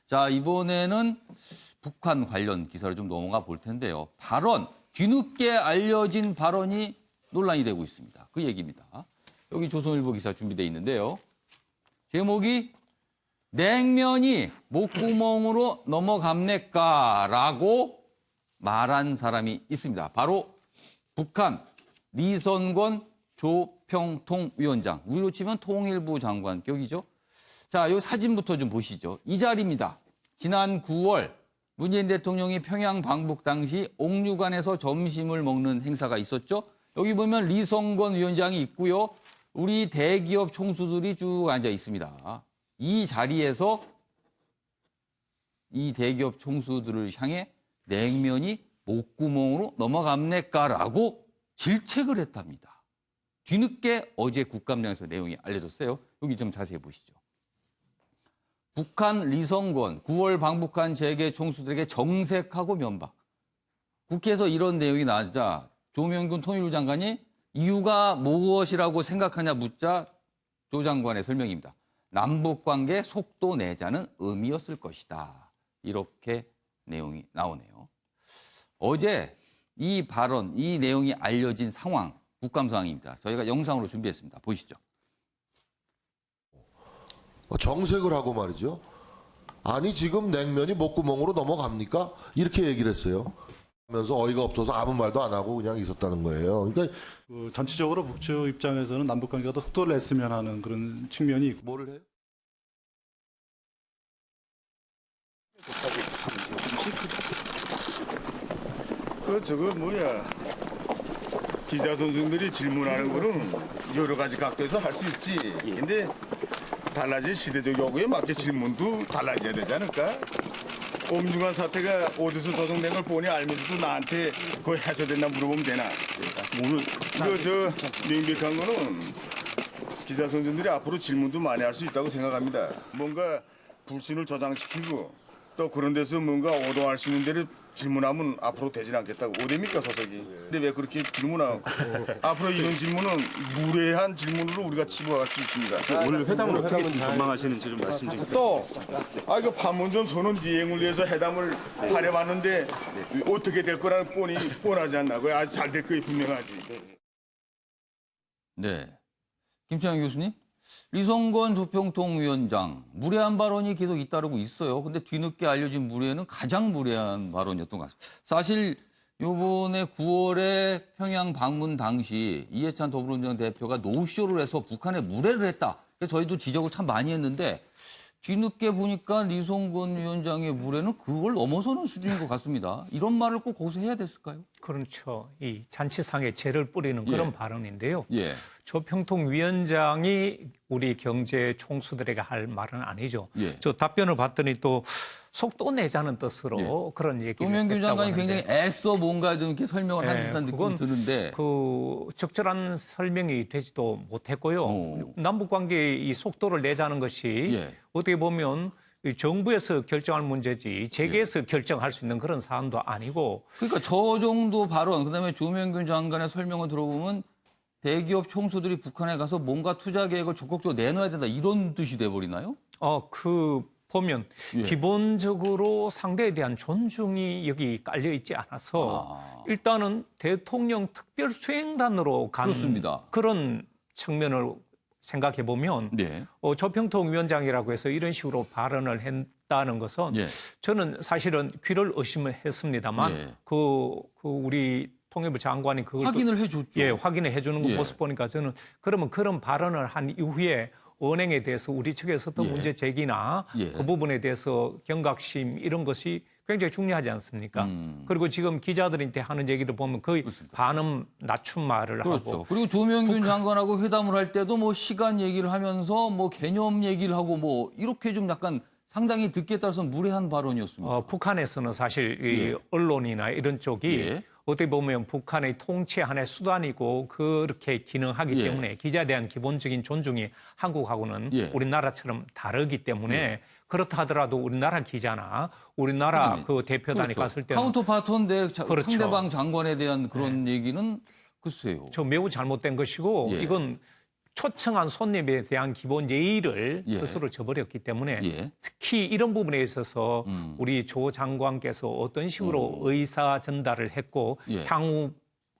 자, 이번에는 북한 관련 기사를 좀 넘어가 볼 텐데요. 뒤늦게 알려진 발언이 논란이 되고 있습니다. 그 얘기입니다. 여기 조선일보 기사 준비되어 있는데요. 제목이 냉면이 목구멍으로 넘어갑니까라고 말한 사람이 있습니다. 바로 북한 리선권 조평통 위원장, 우리로 치면 통일부 장관격이죠. 자, 이 사진부터 좀 보시죠. 이 자리입니다. 지난 9월 문재인 대통령이 평양 방북 당시 옥류관에서 점심을 먹는 행사가 있었죠. 여기 보면 리성권 위원장이 있고요. 우리 대기업 총수들이 쭉 앉아 있습니다. 이 자리에서 이 대기업 총수들을 향해 냉면이 목구멍으로 넘어갑니까라고 질책을 했답니다. 뒤늦게 어제 국감장에서 내용이 알려졌어요. 여기 좀 자세히 보시죠. 북한 리성권 9월 방북한 재계 총수들에게 정색하고 면박. 국회에서 이런 내용이 나자 조명균 통일부 장관이 이유가 무엇이라고 생각하냐 묻자 조 장관의 설명입니다. 남북관계 속도 내자는 의미였을 것이다. 이렇게 내용이 나오네요. 어제 이 발언, 이 내용이 알려진 상황, 국감 상황입니다. 저희가 영상으로 준비했습니다. 보시죠. 정색을 하고 말이죠. 아니 지금 냉면이 목구멍으로 넘어갑니까? 이렇게 얘기를 했어요. 하면서 어이가 없어서 아무 말도 안 하고 그냥 있었다는 거예요. 그러니까 전체적으로 북측 입장에서는 남북관계가 더 속도를 냈으면 하는 그런 측면이 있고. 뭐를 해요? 저거 뭐야. 기자 선생들이 질문하는 거는 여러 가지 각도에서 할 수 있지. 근데 달라진 시대적 요구에 맞게 질문도 달라져야 되지 않을까? 옴중한 사태가 어디서 조성된 걸 보니 알면서도 나한테 그거 해소됐나 물어보면 되나? 오늘 명백한 거는 기자 선생들이 앞으로 질문도 많이 할 수 있다고 생각합니다. 뭔가 불신을 저장시키고 또 그런 데서 뭔가 오도할 수 있는 데를 질문하면 앞으로 되진 않겠다고. 어디입니까 서석이? 근데 왜 그렇게 질문하고 앞으로 이런 질문은 무례한 질문으로 우리가 치부할 수 있습니다. 오늘 회담을 어떻게 좀 전망하시는지 좀 말씀 좀. 이거 판문점 선언 비행을 위해서 회담을 하려봤는데 어떻게 될 거라는 뻔히 뻔하지 않나? 그 아주 잘 될 거이 분명하지. 네. 김창현 교수님, 리성권 조평통 위원장 무례한 발언이 계속 잇따르고 있어요. 근데 뒤늦게 알려진 무례는 가장 무례한 발언이었던 것 같습니다. 사실 요번에 9월에 평양 방문 당시 이해찬 더불어민주당 대표가 노쇼를 해서 북한에 무례를 했다. 그래서 저희도 지적을 참 많이 했는데 뒤늦게 보니까 리성권 위원장의 무례는 그걸 넘어서는 수준인 것 같습니다. 이런 말을 꼭 거기서 해야 됐을까요? 그렇죠. 이 잔치상에 죄를 뿌리는 그런 발언인데요. 예. 조평통 위원장이 우리 경제 총수들에게 할 말은 아니죠. 예. 저 답변을 봤더니 또 속도 내자는 뜻으로 그런 얘기를 조명균 했다고 장관이 하는데. 굉장히 애써 뭔가 좀 이렇게 설명을 한 듯한 느낌이 그건 드는데. 그 적절한 설명이 되지도 못했고요. 남북 관계의 이 속도를 내자는 것이 어떻게 보면 이 정부에서 결정할 문제지 재계에서 결정할 수 있는 그런 사안도 아니고. 그러니까 저 정도 발언, 그다음에 조명균 장관의 설명을 들어보면 대기업 총수들이 북한에 가서 뭔가 투자 계획을 적극적으로 내놔야 된다 이런 뜻이 돼버리나요? 보면 기본적으로 상대에 대한 존중이 여기 깔려 있지 않아서 일단은 대통령 특별수행단으로 간 그렇습니다. 그런 측면을 생각해 보면 조평통 위원장이라고 해서 이런 식으로 발언을 했다는 것은 저는 사실은 귀를 의심했습니다만 그 우리 통일부 장관이 그걸 확인을 해줬죠. 확인을 해주는 그 모습 보니까 저는 그러면 그런 발언을 한 이후에 언행에 대해서 우리 측에서도 문제 제기나 그 부분에 대해서 경각심 이런 것이 굉장히 중요하지 않습니까? 그리고 지금 기자들한테 하는 얘기를 보면 거의 반음 낮춘 말을 하고. 그리고 조명균 장관하고 회담을 할 때도 뭐 시간 얘기를 하면서 뭐 개념 얘기를 하고 뭐 이렇게 좀 약간 상당히 듣기에 따라서 무례한 발언이었습니다. 북한에서는 사실 이 언론이나 이런 쪽이 어떻게 보면 북한의 통치 하나의 수단이고 그렇게 기능하기 때문에 기자에 대한 기본적인 존중이 한국하고는 우리나라처럼 다르기 때문에 그렇다 하더라도 우리나라 기자나 우리나라 그 대표단이 갔을 때는 카운터파트인데 상대방 장관에 대한 그런 얘기는 글쎄요. 저 매우 잘못된 것이고 이건 초청한 손님에 대한 기본 예의를 예. 스스로 저버렸기 때문에 예. 특히 이런 부분에 있어서 우리 조 장관께서 어떤 식으로 의사 전달을 했고 예. 향후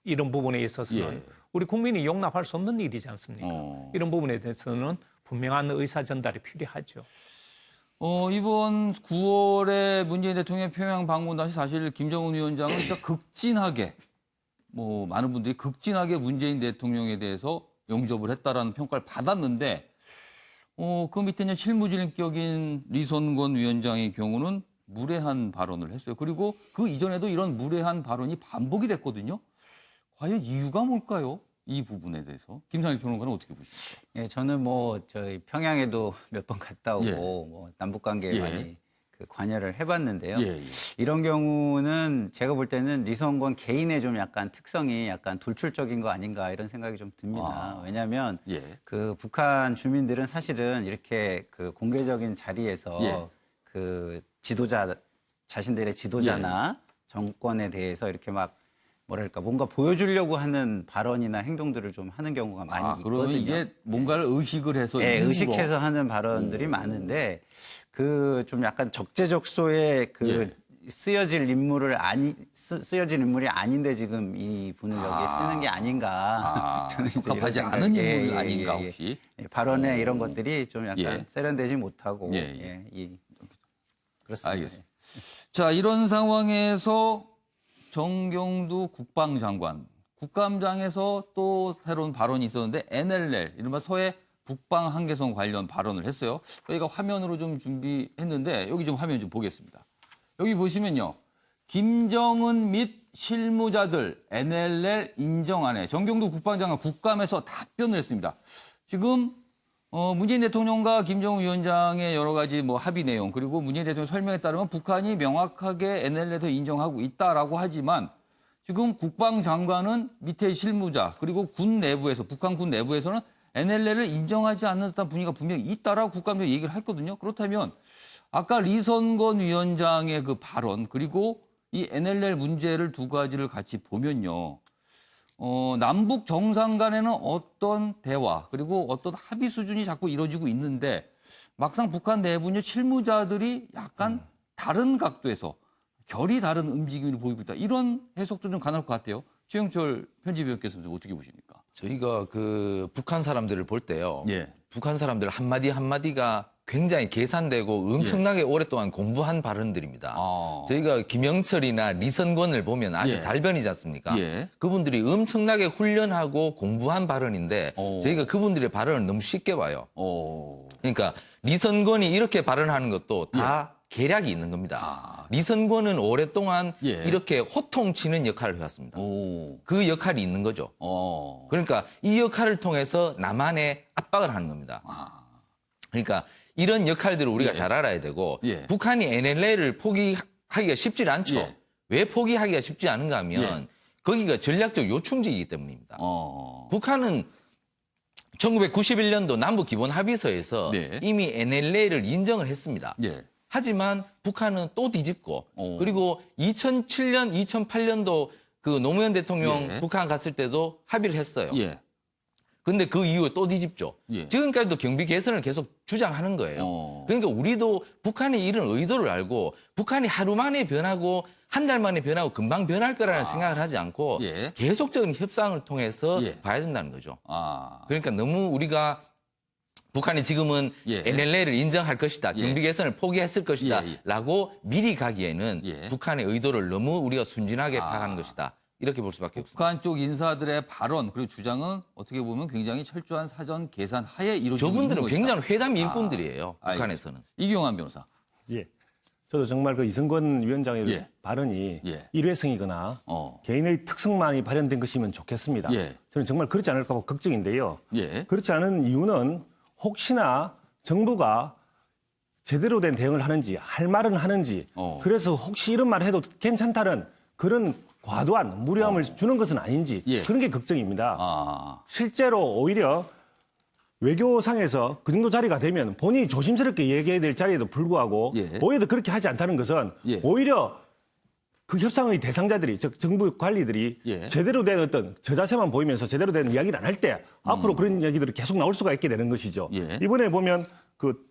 이런 부분에 있어서는 예. 우리 국민이 용납할 수 없는 일이지 않습니까? 이런 부분에 대해서는 분명한 의사 전달이 필요하죠. 이번 9월에 문재인 대통령의 평양 방문 당시 사실 김정은 위원장은 진짜 극진하게 많은 분들이 극진하게 문재인 대통령에 대해서 영접을 했다라는 평가를 받았는데 그 밑에 이제 실무진격인 리선권 위원장의 경우는 무례한 발언을 했어요. 그리고 그 이전에도 이런 무례한 발언이 반복이 됐거든요. 과연 이유가 뭘까요? 이 부분에 대해서 김상일 평론가는 어떻게 보십니까? 예, 저는 저희 평양에도 몇 번 갔다 오고 예. 남북 관계에 예. 많이 관여를 해봤는데요. 예. 이런 경우는 제가 볼 때는 리선권 개인의 좀 약간 특성이 약간 돌출적인 거 아닌가 이런 생각이 좀 듭니다. 왜냐하면 예. 그 북한 주민들은 사실은 이렇게 그 공개적인 자리에서 예. 그 지도자 자신들의 지도자나 정권에 대해서 이렇게 막 뭐랄까 뭔가 보여주려고 하는 발언이나 행동들을 좀 하는 경우가 많이 그러면 있거든요. 이게 뭔가를 의식을 해서 네, 일부러. 의식해서 하는 발언들이 많은데 그 좀 약간 적재적소에 예. 쓰여질 인물이 아닌데 지금 이 분을 여기에 쓰는 게 아닌가. 저는 이제 이런 적합하지 생각- 않은 인물 예, 예, 아닌가 예, 예. 혹시? 예, 발언에 이런 것들이 좀 약간 예. 세련되지 못하고 예, 그렇습니다. 알겠습니다. 자, 이런 상황에서 정경두 국방장관, 국감장에서 또 새로운 발언이 있었는데 NLL, 이른바 서해 북방 한계선 관련 발언을 했어요. 저희가 화면으로 좀 준비했는데 여기 좀 화면 좀 보겠습니다. 여기 보시면요. 김정은 및 실무자들 NLL 인정 안 해. 정경두 국방장관 국감에서 답변을 했습니다. 지금 문재인 대통령과 김정은 위원장의 여러 가지 합의 내용 그리고 문재인 대통령 설명에 따르면 북한이 명확하게 NLL에서 인정하고 있다라고 하지만 지금 국방장관은 밑에 실무자 그리고 군 내부에서 북한 군 내부에서는 NLL을 인정하지 않는 듯한 분위기가 분명히 있다라고 국감에서 얘기를 했거든요. 그렇다면 아까 리선권 위원장의 그 발언 그리고 이 NLL 문제를 두 가지를 같이 보면요. 남북 정상 간에는 어떤 대화 그리고 어떤 합의 수준이 자꾸 이루어지고 있는데 막상 북한 내부의 실무자들이 약간 다른 각도에서 결이 다른 움직임을 보이고 있다. 이런 해석도 좀 가능할 것 같아요. 최영철 편집위원께서는 어떻게 보십니까? 저희가 그 북한 사람들을 볼 때요. 예. 북한 사람들 한마디 한마디가 굉장히 계산되고 엄청나게 오랫동안 공부한 발언들입니다. 저희가 김영철이나 리선권을 보면 아주 예. 달변이지 않습니까? 예. 그분들이 엄청나게 훈련하고 공부한 발언인데 저희가 그분들의 발언을 너무 쉽게 봐요. 그러니까 리선권이 이렇게 발언하는 것도 다 계략이 있는 겁니다. 리선권은 오랫동안 예. 이렇게 호통치는 역할을 해왔습니다. 그 역할이 있는 거죠. 그러니까 이 역할을 통해서 남한에 압박을 하는 겁니다. 그러니까 이런 역할들을 우리가 잘 알아야 되고 예. 북한이 NLL을 포기하기가 쉽지 않죠. 예. 왜 포기하기가 쉽지 않은가 하면 거기가 전략적 요충지이기 때문입니다. 북한은 1991년도 남북 기본 합의서에서 네. 이미 NLL을 인정을 했습니다. 예. 하지만 북한은 또 뒤집고 그리고 2007년, 2008년도 그 노무현 대통령 예. 북한 갔을 때도 합의를 했어요. 예. 근데 그 이후에 또 뒤집죠. 예. 지금까지도 경비 개선을 계속 주장하는 거예요. 그러니까 우리도 북한이 이런 의도를 알고 북한이 하루 만에 변하고 한 달 만에 변하고 금방 변할 거라는 생각을 하지 않고 예. 계속적인 협상을 통해서 예. 봐야 된다는 거죠. 아. 그러니까 너무 우리가 북한이 지금은 예. NLL을 인정할 것이다. 예. 경비 개선을 포기했을 것이다. 예, 예. 라고 미리 가기에는 예. 북한의 의도를 너무 우리가 순진하게 파악하는 것이다. 이렇게 볼 수밖에 없습니다. 북한 쪽 인사들의 발언 그리고 주장은 어떻게 보면 굉장히 철저한 사전 계산 하에 이루어지고 있는 저분들은 것이다. 굉장히 회담 일꾼들이에요. 알겠습니다. 북한에서는. 이경환 변호사. 예. 저도 정말 그 이승권 위원장의 예. 발언이 예. 일회성이거나 어. 개인의 특성만이 발현된 것이면 좋겠습니다. 예. 저는 정말 그렇지 않을까 봐 걱정인데요. 예. 그렇지 않은 이유는 혹시나 정부가 제대로 된 대응을 하는지 할 말은 하는지 그래서 혹시 이런 말 해도 괜찮다는 그런 과도한 무례함을 주는 것은 아닌지 예. 그런 게 걱정입니다. 아. 실제로 오히려 외교상에서 그 정도 자리가 되면 본인이 조심스럽게 얘기해야 될 자리에도 불구하고 예. 오히려 그렇게 하지 않다는 것은 예. 오히려 그 협상의 대상자들이, 즉 정부 관리들이 예. 제대로 된 어떤 저자세만 보이면서 제대로 된 이야기를 안 할 때 앞으로 그런 이야기들이 계속 나올 수가 있게 되는 것이죠. 예. 이번에 보면 그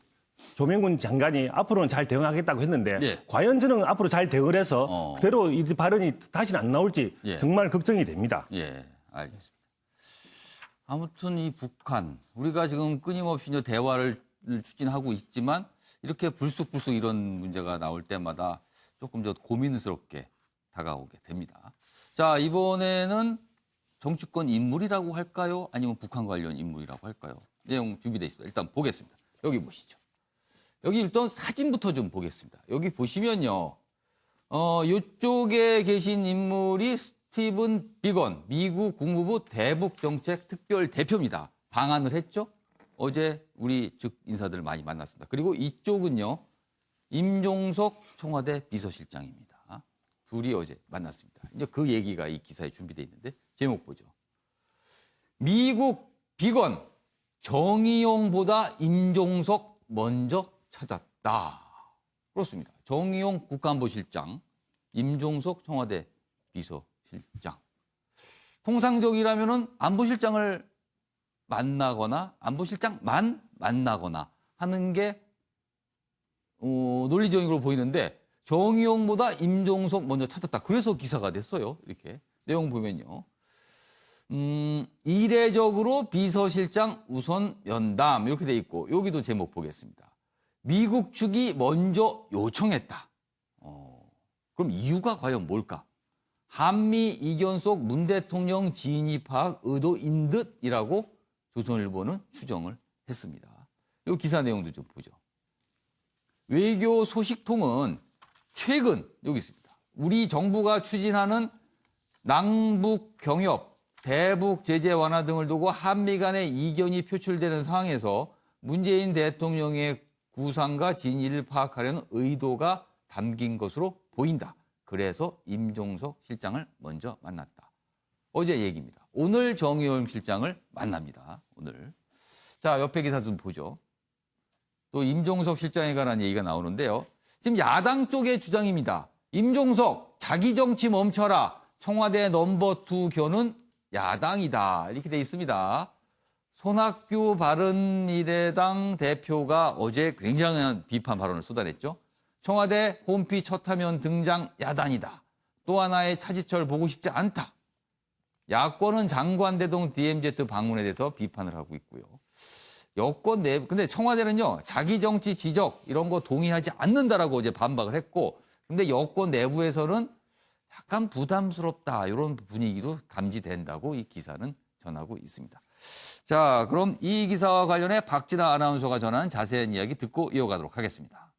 조명군 장관이 앞으로는 잘 대응하겠다고 했는데 예. 과연 저는 앞으로 잘 대응을 해서 그대로 이 발언이 다시는 안 나올지 예. 정말 걱정이 됩니다. 예, 알겠습니다. 아무튼 이 북한, 우리가 지금 끊임없이 이제 대화를 추진하고 있지만 이렇게 불쑥불쑥 이런 문제가 나올 때마다 조금 더 고민스럽게 다가오게 됩니다. 자, 이번에는 정치권 인물이라고 할까요? 아니면 북한 관련 인물이라고 할까요? 내용 준비되어 있습니다. 일단 보겠습니다. 여기 보시죠. 여기 일단 사진부터 좀 보겠습니다. 여기 보시면요. 이쪽에 계신 인물이 스티븐 비건, 미국 국무부 대북정책 특별 대표입니다. 방한을 했죠? 어제 우리 측 인사들 많이 만났습니다. 그리고 이쪽은요. 임종석 청와대 비서실장입니다. 둘이 어제 만났습니다. 이제 그 얘기가 이 기사에 준비되어 있는데 제목 보죠. 미국 비건 정의용보다 임종석 먼저 찾았다. 그렇습니다. 정의용 국가안보실장, 임종석 청와대 비서실장. 통상적이라면은 안보실장을 만나거나 안보실장만 만나거나 하는 게 논리적인 걸로 보이는데 정의용보다 임종석 먼저 찾았다. 그래서 기사가 됐어요. 이렇게 내용 보면요. 이례적으로 비서실장 우선 면담 이렇게 돼 있고 여기도 제목 보겠습니다. 미국 측이 먼저 요청했다. 그럼 이유가 과연 뭘까? 한미 이견 속 문 대통령 진위 파악 의도인 듯이라고 조선일보는 추정을 했습니다. 이 기사 내용도 좀 보죠. 외교 소식통은 최근 여기 있습니다. 우리 정부가 추진하는 남북 경협, 대북 제재 완화 등을 두고 한미 간의 이견이 표출되는 상황에서 문재인 대통령의 구상과 진위를 파악하려는 의도가 담긴 것으로 보인다. 그래서 임종석 실장을 먼저 만났다. 어제 얘기입니다. 오늘 정의용 실장을 만납니다. 오늘. 자, 옆에 기사 좀 보죠. 또 임종석 실장에 관한 얘기가 나오는데요. 지금 야당 쪽의 주장입니다. 임종석 자기 정치 멈춰라. 청와대 넘버2 교는 야당이다. 이렇게 돼 있습니다. 손학규 바른미래당 대표가 어제 굉장한 비판 발언을 쏟아냈죠. 청와대 홈피 첫 화면 등장 야단이다. 또 하나의 차지철 보고 싶지 않다. 야권은 장관대동 DMZ 방문에 대해서 비판을 하고 있고요. 여권 내부, 근데 청와대는요, 자기 정치 지적 이런 거 동의하지 않는다라고 어제 반박을 했고, 근데 여권 내부에서는 약간 부담스럽다 이런 분위기로 감지된다고 이 기사는 전하고 있습니다. 자, 그럼 이 기사와 관련해 박진아 아나운서가 전한 자세한 이야기 듣고 이어가도록 하겠습니다.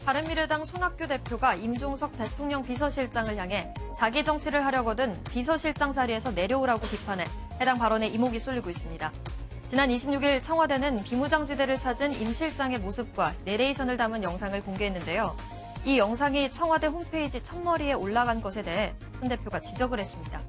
바른미래당 손학규 대표가 임종석 대통령 비서실장을 향해 자기 정치를 하려거든 비서실장 자리에서 내려오라고 비판해 해당 발언에 이목이 쏠리고 있습니다. 지난 26일 청와대는 비무장지대를 찾은 임 실장의 모습과 내레이션을 담은 영상을 공개했는데요. 이 영상이 청와대 홈페이지 첫머리에 올라간 것에 대해 손 대표가 지적을 했습니다.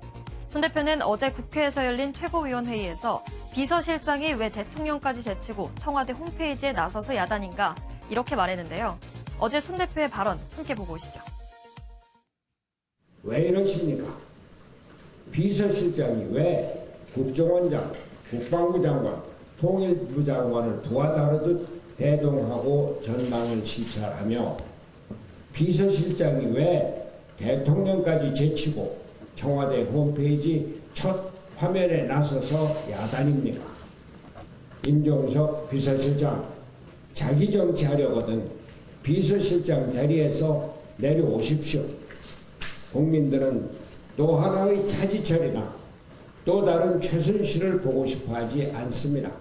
손 대표는 어제 국회에서 열린 최고위원회의에서 비서실장이 왜 대통령까지 제치고 청와대 홈페이지에 나서서 야단인가 이렇게 말했는데요. 어제 손 대표의 발언 함께 보고 오시죠. 왜 이러십니까? 비서실장이 왜 국정원장, 국방부 장관, 통일부 장관을 부하 다루듯 대동하고 전망을 시찰하며 비서실장이 왜 대통령까지 제치고 청와대 홈페이지 첫 화면에 나서서 야단입니까? 임종석 비서실장, 자기 정치하려거든 비서실장 자리에서 내려오십시오. 국민들은 또 하나의 차지철이나 또 다른 최순실을 보고 싶어하지 않습니다.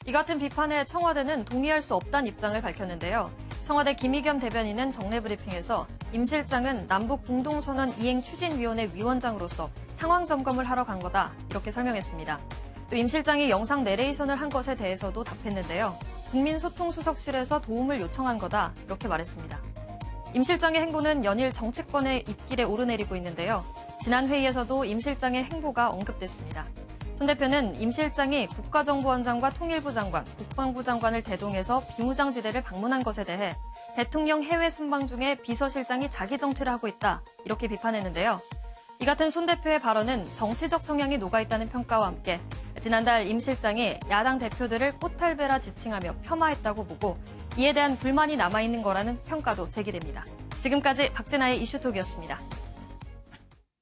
이 같은 비판에 청와대는 동의할 수 없다는 입장을 밝혔는데요. 청와대 김의겸 대변인은 정례 브리핑에서 임 실장은 남북 공동선언 이행추진위원회 위원장으로서 상황 점검을 하러 간 거다 이렇게 설명했습니다. 또 임 실장이 영상 내레이션을 한 것에 대해서도 답했는데요. 국민소통수석실에서 도움을 요청한 거다 이렇게 말했습니다. 임 실장의 행보는 연일 정치권의 입길에 오르내리고 있는데요. 지난 회의에서도 임 실장의 행보가 언급됐습니다. 손 대표는 임 실장이 국가정보원장과 통일부 장관, 국방부 장관을 대동해서 비무장지대를 방문한 것에 대해 대통령 해외 순방 중에 비서실장이 자기 정치를 하고 있다, 이렇게 비판했는데요. 이 같은 손 대표의 발언은 정치적 성향이 녹아있다는 평가와 함께 지난달 임 실장이 야당 대표들을 꽃탈배라 지칭하며 폄하했다고 보고 이에 대한 불만이 남아있는 거라는 평가도 제기됩니다. 지금까지 박진아의 이슈톡이었습니다.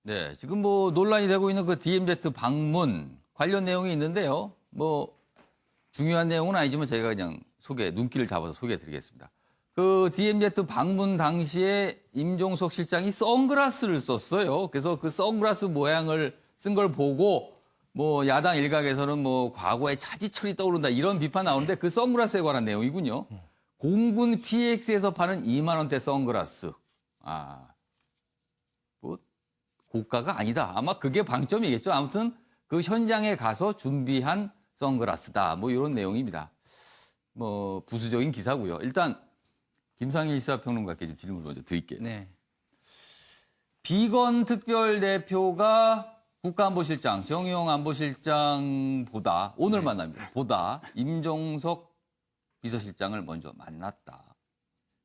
네, 지금 뭐 논란이 되고 있는 그 DMZ 방문 관련 내용이 있는데요. 뭐 중요한 내용은 아니지만 저희가 그냥 눈길을 잡아서 소개해드리겠습니다. 그 DMZ 방문 당시에 임종석 실장이 선글라스를 썼어요. 그래서 그 선글라스 모양을 쓴 걸 보고 뭐 야당 일각에서는 뭐 과거의 차지철이 떠오른다 이런 비판 나오는데 그 선글라스에 관한 내용이군요. 공군 PX에서 파는 2만 원대 선글라스. 뭐 고가가 아니다. 아마 그게 방점이겠죠. 아무튼 그 현장에 가서 준비한 선글라스다. 뭐 이런 내용입니다. 뭐 부수적인 기사고요. 일단 김상일 시사평론가께 좀 질문을 먼저 드릴게요. 네. 비건 특별대표가 국가안보실장, 정의용 안보실장보다 오늘 만납니다. 보다 임종석 비서실장을 먼저 만났다.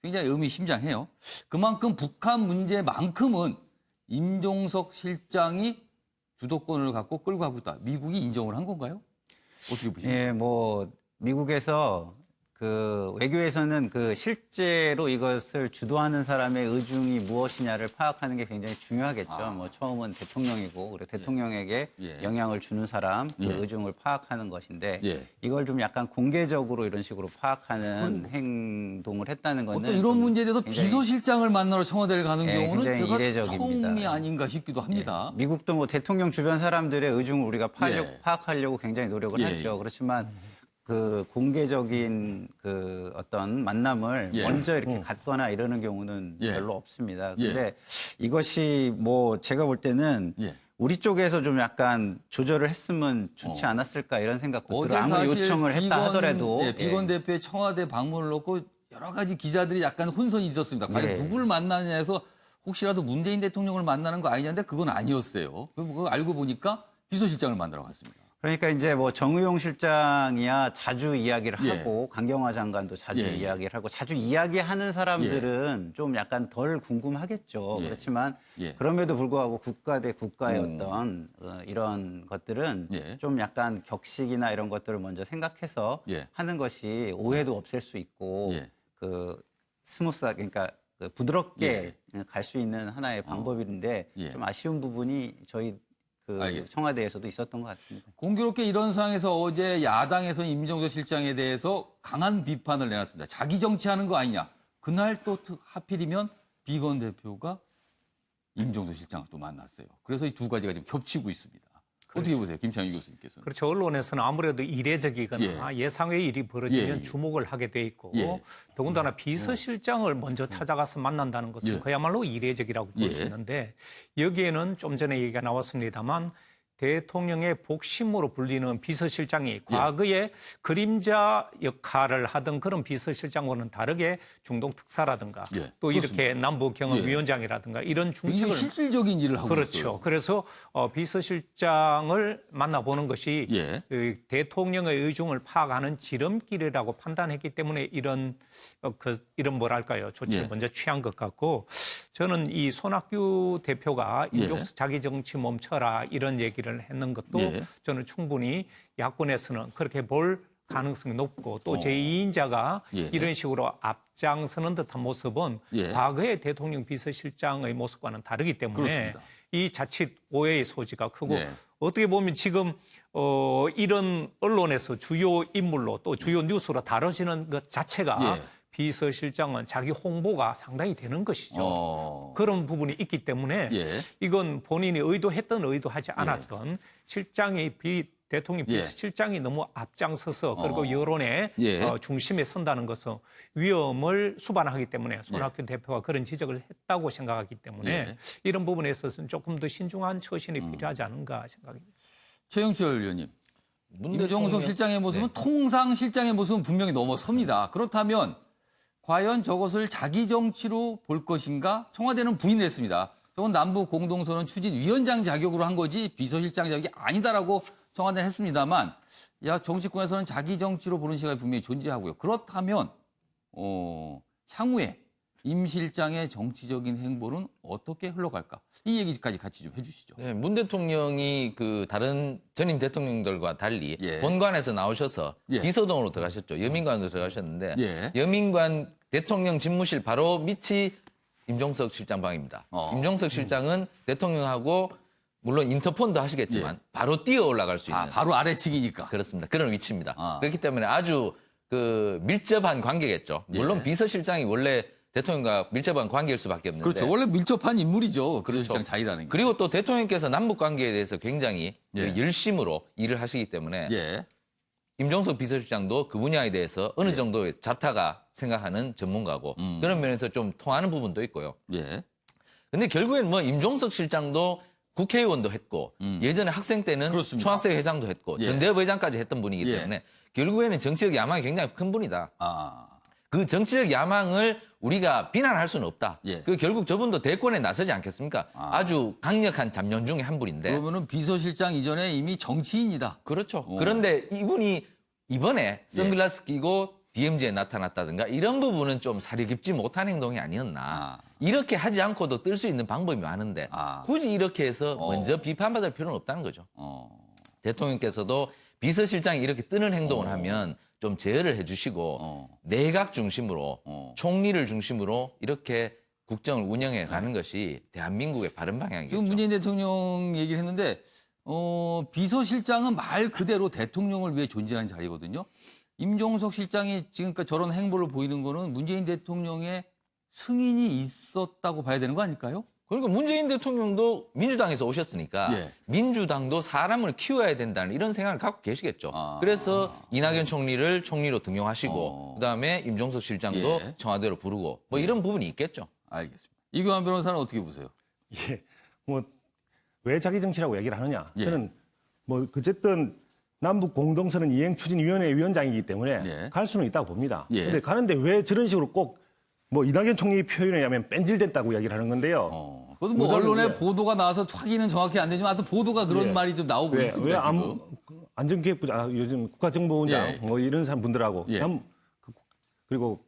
굉장히 의미심장해요. 그만큼 북한 문제만큼은 임종석 실장이 주도권을 갖고 끌고 가고 있다. 미국이 인정을 한 건가요? 어떻게 보십니까? 예, 뭐 미국에서 그 외교에서는 그 실제로 이것을 주도하는 사람의 의중이 무엇이냐를 파악하는 게 굉장히 중요하겠죠. 뭐 처음은 대통령이고 그리고 대통령에게 영향을 주는 사람 그 의중을 파악하는 것인데 이걸 좀 약간 공개적으로 이런 식으로 파악하는 행동을 했다는 거는 어떤 이런 문제에 대해서 비서실장을 만나러 청와대를 가는 경우는 굉장히 제가 이례적입니다. 처음이 아닌가 싶기도 합니다. 미국도 뭐 대통령 주변 사람들의 의중을 우리가 파악하려고 굉장히 노력을 하죠. 그렇지만 그 공개적인 그 어떤 만남을 먼저 이렇게 갖거나 이러는 경우는 별로 없습니다. 근데 이것이 뭐 제가 볼 때는 우리 쪽에서 좀 약간 조절을 했으면 좋지 않았을까 이런 생각도 들어요. 아무리 요청을 했다 하더라도. 비건 대표의 청와대 방문을 놓고 여러 가지 기자들이 약간 혼선이 있었습니다. 과연 누구를 만나냐 해서 혹시라도 문재인 대통령을 만나는 거 아니냐는데 그건 아니었어요. 그거 알고 보니까 비서실장을 만나러 갔습니다. 그러니까 이제 뭐 정의용 실장이야 자주 이야기를 하고 강경화 장관도 자주 이야기를 하고 자주 이야기하는 사람들은 좀 약간 덜 궁금하겠죠. 그렇지만 그럼에도 불구하고 국가 대 국가의 어떤 이런 것들은 좀 약간 격식이나 이런 것들을 먼저 생각해서 하는 것이 오해도 없앨 수 있고 그 스무스하게 그러니까 그 부드럽게 갈 수 있는 하나의 방법인데 좀 아쉬운 부분이 저희 청와대에서도 있었던 것 같습니다. 공교롭게 이런 상황에서 어제 야당에서 임종석 실장에 대해서 강한 비판을 내놨습니다. 자기 정치하는 거 아니냐. 그날 또 하필이면 비건 대표가 임종석 실장을 또 만났어요. 그래서 이 두 가지가 지금 겹치고 있습니다. 어떻게 보세요, 김창희 교수님께서는? 그렇죠. 언론에서는 아무래도 이례적이거나 예상외의 일이 벌어지면 주목을 하게 돼 있고 더군다나 비서실장을 먼저 찾아가서 만난다는 것은 그야말로 이례적이라고 볼 수 있는데 여기에는 좀 전에 얘기가 나왔습니다만 대통령의 복심으로 불리는 비서실장이 과거에 그림자 역할을 하던 그런 비서실장과는 다르게 중동 특사라든가 또 이렇게 남북경협위원장이라든가 이런 중책을 굉장히 실질적인 일을 하고 그렇죠. 있어요. 그래서 비서실장을 만나보는 것이 그 대통령의 의중을 파악하는 지름길이라고 판단했기 때문에 이런 뭐랄까요 조치를 먼저 취한 것 같고 저는 이 손학규 대표가 임종석 자기 정치 멈춰라 이런 얘기를 했는 것도 저는 충분히 야권에서는 그렇게 볼 가능성이 높고 또 제2인자가 이런 식으로 앞장서는 듯한 모습은 과거의 대통령 비서실장의 모습과는 다르기 때문에 그렇습니다. 이 자칫 오해의 소지가 크고 어떻게 보면 지금 이런 언론에서 주요 인물로 또 주요 뉴스로 다뤄지는 것 자체가 비서실장은 자기 홍보가 상당히 되는 것이죠. 그런 부분이 있기 때문에 이건 본인이 의도했던 의도하지 않았던 실장이 대통령 비서실장이 너무 앞장서서 그리고 여론의 중심에 선다는 것은 위험을 수반하기 때문에 손학규 대표가 그런 지적을 했다고 생각하기 때문에 이런 부분에 있어서는 조금 더 신중한 처신이 필요하지 않은가 생각합니다. 최영철 의원님. 임종석 실장의 모습은 통상 실장의 모습은 분명히 넘어섭니다. 그렇다면 과연 저것을 자기 정치로 볼 것인가? 청와대는 부인했습니다. 저건 남북 공동선언 추진 위원장 자격으로 한 거지 비서실장 자격이 아니다라고 청와대는 했습니다만 야 정치권에서는 자기 정치로 보는 시각이 분명히 존재하고요. 그렇다면 향후에 임 실장의 정치적인 행보는 어떻게 흘러갈까? 이 얘기까지 같이 좀 해주시죠. 네, 문 대통령이 그 다른 전임 대통령들과 달리 본관에서 나오셔서 비서동으로 들어가셨죠. 여민관으로 들어가셨는데 여민관 대통령 집무실 바로 밑이 임종석 실장 방입니다. 임종석 실장은 대통령하고 물론 인터폰도 하시겠지만 바로 뛰어 올라갈 수 있는 바로 아래층이니까 그렇습니다. 그런 위치입니다. 그렇기 때문에 아주 그 밀접한 관계겠죠. 물론 비서실장이 원래 대통령과 밀접한 관계일 수밖에 없는데 그렇죠. 원래 밀접한 인물이죠. 비서실장 그렇죠. 자리라는 게. 그리고 또 대통령께서 남북 관계에 대해서 굉장히 그 열심으로 일을 하시기 때문에 임종석 비서실장도 그 분야에 대해서 어느 정도의 자타가 생각하는 전문가고 그런 면에서 좀 통하는 부분도 있고요. 근데 결국엔 뭐 임종석 실장도 국회의원도 했고 예전에 학생 때는 그렇습니다. 총학생 회장도 했고 전대협 회장까지 했던 분이기 때문에 결국에는 정치적 야망이 굉장히 큰 분이다. 그 정치적 야망을 우리가 비난할 수는 없다. 그 결국 저분도 대권에 나서지 않겠습니까? 아주 강력한 잡년 중에 한 분인데. 그러면은 비서실장 이전에 이미 정치인이다. 그렇죠. 그런데 이분이 이번에 선글라스 끼고 DMZ에 나타났다든가 이런 부분은 좀 사려 깊지 못한 행동이 아니었나. 이렇게 하지 않고도 뜰 수 있는 방법이 많은데 굳이 이렇게 해서 먼저 비판받을 필요는 없다는 거죠. 대통령께서도 비서실장이 이렇게 뜨는 행동을 하면 좀 제어를 해주시고 내각 중심으로 총리를 중심으로 이렇게 국정을 운영해 가는 것이 대한민국의 바른 방향이겠죠. 지금 문재인 대통령 얘기를 했는데 비서실장은 말 그대로 대통령을 위해 존재하는 자리거든요. 임종석 실장이 지금까지 저런 행보를 보이는 거는 문재인 대통령의 승인이 있었다고 봐야 되는 거 아닐까요? 그러니까 문재인 대통령도 민주당에서 오셨으니까 민주당도 사람을 키워야 된다는 이런 생각을 갖고 계시겠죠. 그래서 이낙연 총리를 총리로 등용하시고 그다음에 임종석 실장도 청와대로 부르고 뭐 이런 부분이 있겠죠. 알겠습니다. 이규환 변호사는 어떻게 보세요? 뭐 왜 자기 정치라고 얘기를 하느냐? 저는 뭐 어쨌든 남북 공동선언 이행추진위원회 위원장이기 때문에 갈 수는 있다고 봅니다. 그런데 가는데 왜 저런 식으로 꼭 뭐 이낙연 총리 표현에 의하면 뺀질됐다고 이야기를 하는 건데요. 그것도 뭐 언론에 보도가 나와서 확인은 정확히 안 되지만 하여튼 보도가 그런 말이 좀 나오고 있습니다. 지금. 안전기획부장, 요즘 국가정보원장 뭐 이런 사람 분들하고 그리고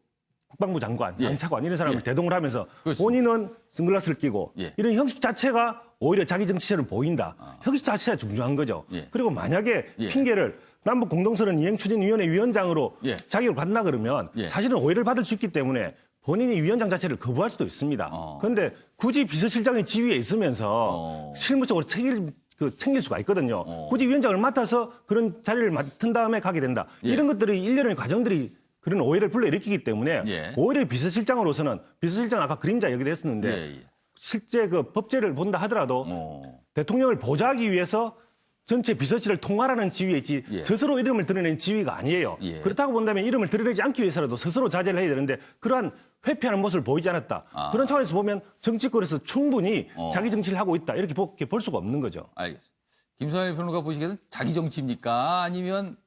국방부 장관, 장차관 이런 사람을 대동을 하면서 본인은 선글라스를 끼고 이런 형식 자체가 오히려 자기 정치를 보인다. 형식 자체가 중요한 거죠. 그리고 만약에 핑계를 남북 공동선언 이행추진위원회 위원장으로 자격을 갖나 그러면 사실은 오해를 받을 수 있기 때문에 본인이 위원장 자체를 거부할 수도 있습니다. 그런데 굳이 비서실장의 지위에 있으면서 실무적으로 챙길 수가 있거든요. 굳이 위원장을 맡아서 그런 자리를 맡은 다음에 가게 된다. 이런 것들이 일련의 과정들이 그런 오해를 불러일으키기 때문에 오히려 비서실장으로서는 비서실장은 아까 그림자 얘기를 했었는데 실제 그 법제를 본다 하더라도 대통령을 보좌하기 위해서 전체 비서실을 통할하는 지위이지 스스로 이름을 드러낸 지위가 아니에요. 그렇다고 본다면 이름을 드러내지 않기 위해서라도 스스로 자제를 해야 되는데 그러한 회피하는 모습을 보이지 않았다. 그런 차원에서 보면 정치권에서 충분히 자기 정치를 하고 있다. 이렇게 볼 수가 없는 거죠. 알겠습니다. 김선일 평론가 보시기에는 자기 정치입니까? 아니면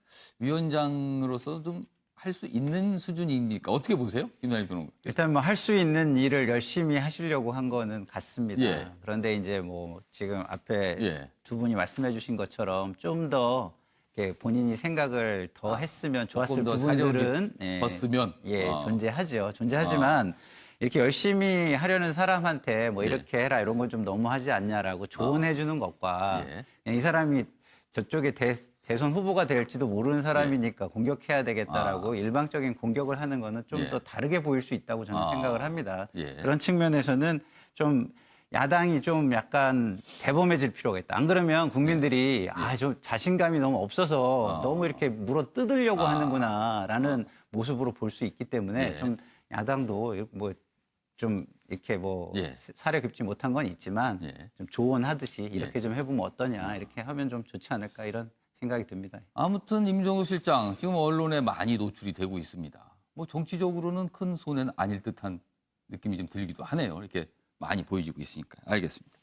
위원장으로서 좀 할 수 있는 수준입니까? 어떻게 보세요? 김선일 평론가. 일단 뭐 할 수 있는 일을 열심히 하시려고 한 거는 같습니다. 그런데 이제 뭐 지금 앞에 두 분이 말씀해 주신 것처럼 좀 더 본인이 생각을 더 했으면 좋았을 부분들은 존재하죠. 존재하지만 이렇게 열심히 하려는 사람한테 뭐 이렇게 해라 이런 건 좀 너무 하지 않냐라고 조언해 주는 것과 이 사람이 저쪽에 대선 후보가 될지도 모르는 사람이니까 공격해야 되겠다라고 일방적인 공격을 하는 거는 좀 더 다르게 보일 수 있다고 저는 생각을 합니다. 그런 측면에서는 좀 야당이 좀 약간 대범해질 필요가 있다. 안 그러면 국민들이 좀 자신감이 너무 없어서 너무 이렇게 물어 뜯으려고 하는구나라는 모습으로 볼 수 있기 때문에 좀 야당도 뭐 좀 이렇게 뭐 사려 깊지 못한 건 있지만 좀 조언하듯이 이렇게 좀 해보면 어떠냐 이렇게 하면 좀 좋지 않을까 이런 생각이 듭니다. 아무튼 임종석 실장 지금 언론에 많이 노출이 되고 있습니다. 뭐 정치적으로는 큰 손해는 아닐 듯한 느낌이 좀 들기도 하네요. 이렇게 많이 보여지고 있으니까. 알겠습니다.